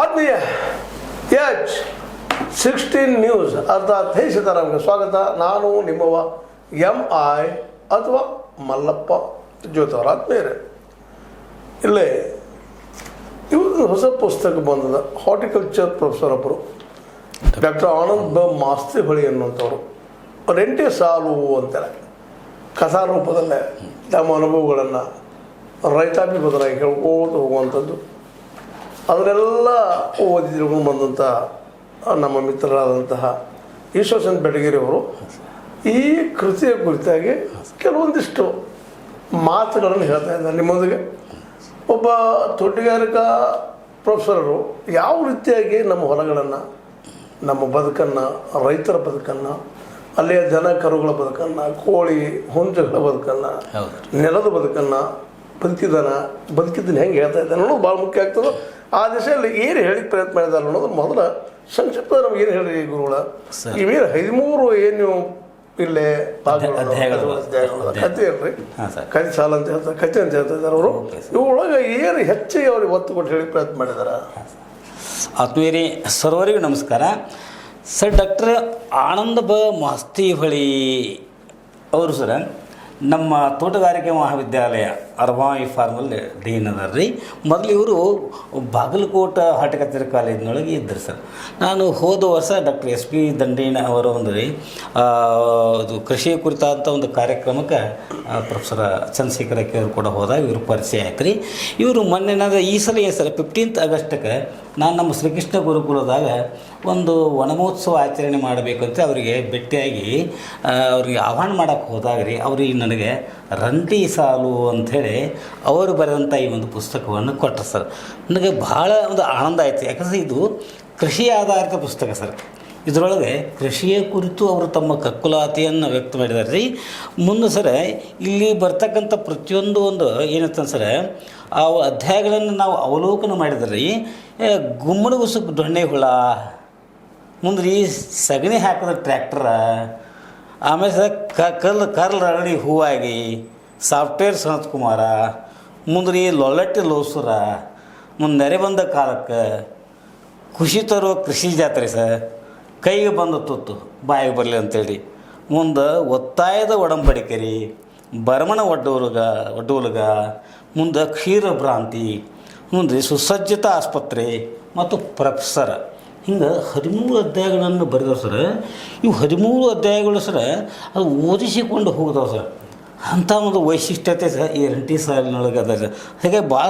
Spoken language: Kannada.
ಆತ್ಮೀಯ H16 ನ್ಯೂಸ್ ಅರ್ಥಾತ್ ಹೇ ಸೀತಾರಾಮ್ಗೆ ಸ್ವಾಗತ. ನಾನು ನಿಮ್ಮವ MI ಅಥವಾ ಮಲ್ಲಪ್ಪ ಜ್ಯೋತವರ. ಆತ್ಮೀಯರೇ, ಇಲ್ಲೇ ಇವರು ಹೊಸ ಪುಸ್ತಕ ಬಂದದ. ಹಾರ್ಟಿಕಲ್ಚರ್ ಪ್ರೊಫೆಸರ್ ಒಬ್ಬರು ಡಾಕ್ಟರ್ ಆನಂದ್ ಬ ಮಾಸ್ತಿಹೊಳಿ ಅನ್ನುವಂಥವ್ರು ರೆಂಟೆ ಸಾಲು ಅಂತಾರೆ ಕಥಾ ರೂಪದಲ್ಲೇ ತಮ್ಮ ಅನುಭವಗಳನ್ನು ರೈತಾಪಿ ಬದಲಾಗಿ ಹೇಳ್ಕೋತ ಹೋಗುವಂಥದ್ದು. ಅದನ್ನೆಲ್ಲ ಓದಿ ತಿಳ್ಕೊಂಡು ಬಂದಂಥ ನಮ್ಮ ಮಿತ್ರರಾದಂತಹ ಈಶ್ವರಚಂದ್ರ ಬೆಡಗೇರಿ ಅವರು ಈ ಕೃತಿಯ ಕುರಿತಾಗಿ ಕೆಲವೊಂದಿಷ್ಟು ಮಾತುಗಳನ್ನು ಹೇಳ್ತಾ ಇದ್ದಾರೆ ನಿಮ್ಮೊಂದಿಗೆ. ಒಬ್ಬ ತೋಟಗಾರಿಕಾ ಪ್ರೊಫೆಸರರು ಯಾವ ರೀತಿಯಾಗಿ ನಮ್ಮ ಹೊಲಗಳನ್ನು, ನಮ್ಮ ಬದುಕನ್ನು, ರೈತರ ಬದುಕನ್ನು, ಅಲ್ಲಿಯ ದನ ಕರುಗಳ ಬದುಕನ್ನು, ಕೋಳಿ ಹುಂಜಗಳ ಬದುಕನ್ನು, ನೆಲದ ಬದುಕನ್ನು, ಬದುಕಿದ್ದನ್ನು ಹೆಂಗೆ ಹೇಳ್ತಾ ಇದ್ದಾರೆ ಅನ್ನೋದು ಭಾಳ ಮುಖ್ಯ ಆಗ್ತದೆ. ಆ ದಿಶೆಯಲ್ಲಿ ಏನು ಹೇಳಿಕ್ಕೆ ಪ್ರಯತ್ನ ಮಾಡಿದ್ದಾರೆ ಅನ್ನೋದು ಮೊದಲ ಸಂಕ್ಷಿಪ್ತ ನಮ್ಗೆ ಏನು ಹೇಳಿ ಗುರುಗಳ ಇವೇನು 13 ಏನು ಇಲ್ಲೇ ಕತೆ ಅಲ್ರಿ, ಕತೆ ಸಾಲ ಅಂತ ಹೇಳ್ತಾರೆ, ಕತೆ ಅಂತ ಹೇಳ್ತಾ ಇದ್ದಾರೆ ಅವರು. ಇವುಗಳೊಳಗೆ ಏನು ಹೆಚ್ಚಿಗೆ ಅವ್ರಿಗೆ ಒತ್ತು ಕೊಟ್ಟು ಹೇಳಿ ಪ್ರಯತ್ನ ಮಾಡಿದ್ದಾರೆ. ಆತ್ಮೀಯರೇ ಸರ್ವರಿಗೂ ನಮಸ್ಕಾರ. ಸರ್, ಡಾಕ್ಟರ್ ಆನಂದ್ ಬ ಮಾಸ್ತಿಹೊಳಿ ಅವರು ಸರ ನಮ್ಮ ತೋಟಗಾರಿಕೆ ಮಹಾವಿದ್ಯಾಲಯ ಅರ್ವಾಯಿ ಫಾರ್ಮಲ್ಲಿ ಡೀನ್ ಅದಾರ ರೀ. ಮೊದಲು ಇವರು ಬಾಗಲಕೋಟೆ ಹಾರ್ಟಿಕಲ್ಚರ್ ಕಾಲೇಜಿನೊಳಗೆ ಇದ್ದರು ಸರ್. ನಾನು ಹೋದ ವರ್ಷ ಡಾಕ್ಟರ್ SP ದಂಡೀನ ಅವರ ಒಂದು ಅದು ಕೃಷಿ ಕುರಿತಾದಂಥ ಒಂದು ಕಾರ್ಯಕ್ರಮಕ್ಕೆ ಪ್ರೊಫೆಸರ್ ಚಂದ್ರಶೇಖರ ಕೆ ಅವರು ಕೂಡ ಹೋದಾಗ ಇವರು ಪರಿಚಯ ಆಯ್ತು ರೀ. ಇವರು ಮೊನ್ನೆ ಈ ಸಲ ಸರ್ 15 ಆಗಸ್ಟಕ್ಕೆ ನಾನು ನಮ್ಮ ಶ್ರೀಕೃಷ್ಣ ಗುರುಕುಲದಾಗ ಒಂದು ವನಮಹೋತ್ಸವ ಆಚರಣೆ ಮಾಡಬೇಕಂತ ಅವರಿಗೆ ಭೇಟಿಯಾಗಿ ಅವ್ರಿಗೆ ಆಹ್ವಾನ ಮಾಡೋಕ್ಕೆ ಹೋದಾಗ ರೀ ಅವ್ರಿಗೆ ನನಗೆ ರಂಟಿ ಸಾಲು ಅಂಥೇಳಿ ಅವರು ಬರೆದಂಥ ಈ ಒಂದು ಪುಸ್ತಕವನ್ನು ಕೊಟ್ಟರು ಸರ್. ನನಗೆ ಭಾಳ ಒಂದು ಆನಂದ ಆಯಿತು. ಯಾಕಂದರೆ ಇದು ಕೃಷಿ ಆಧಾರಿತ ಪುಸ್ತಕ ಸರ್. ಇದರೊಳಗೆ ಕೃಷಿಯ ಕುರಿತು ಅವರು ತಮ್ಮ ಕಕ್ಕುಲಾತಿಯನ್ನು ವ್ಯಕ್ತ ಮಾಡಿದ್ದಾರೆ ರೀ. ಮುಂದೆ ಸರ ಇಲ್ಲಿ ಬರ್ತಕ್ಕಂಥ ಪ್ರತಿಯೊಂದು ಒಂದು ಏನಂತ ಸರ ಆ ಅಧ್ಯಾಯಗಳನ್ನು ನಾವು ಅವಲೋಕನ ಮಾಡಿದ್ರೆ ರೀ, ಗುಮ್ಮಡಿಗುಸು ದೊಣ್ಣೆ ಹುಳ, ಮುಂದೆ ರೀ ಸಗಣಿ ಹಾಕಿದ ಟ್ರ್ಯಾಕ್ಟರ, ಆಮೇಲೆ ಸರ್ ಕರ್ಲ್ ರಗಡಿ ಹೂವಾಗಿ, ಸಾಫ್ಟ್ವೇರ್ ಸನತ್ ಕುಮಾರ, ಮುಂದೆ ರೀ ಲೊಲ್ಲಟ್ಟಿ ಲೋಸುರ, ಮುಂದೆ ನೆರೆ ಬಂದ ಕಾಲಕ್ಕೆ, ಖುಷಿ ತರುವ ಕೃಷಿ ಜಾತ್ರೆ ಸರ್, ಕೈಗೆ ಬಂದ ತುತ್ತು ಬಾಯಿಗೆ ಬರಲಿ ಅಂತೇಳಿ, ಮುಂದೆ ಒತ್ತಾಯದ ಒಡಂಬಡಿಕೆ ರೀ, ಭರಮಣ ಒಡ್ಡೋಲಗ, ಮುಂದೆ ಕ್ಷೀರ ಭ್ರಾಂತಿ, ಮುಂದೆ ಸುಸಜ್ಜಿತ ಆಸ್ಪತ್ರೆ ಮತ್ತು ಪ್ರೊಫೆಸರ್, ಹಿಂಗೆ 13 ಅಧ್ಯಾಯಗಳನ್ನು ಬರೆದವು ಸರ್. ಇವು 13 ಅಧ್ಯಾಯಗಳು ಸರ ಅದು ಓದಿಸಿಕೊಂಡು ಹೋಗಿದಾವೆ ಸರ್. ಅಂಥ ಒಂದು ವೈಶಿಷ್ಟ್ಯತೆ ಸರ್ ಈ ರಂಟಿ ಸಾಲಿನೊಳಗೆ ಅದ ಸರ್. ಹಾಗೆ ಭಾಳ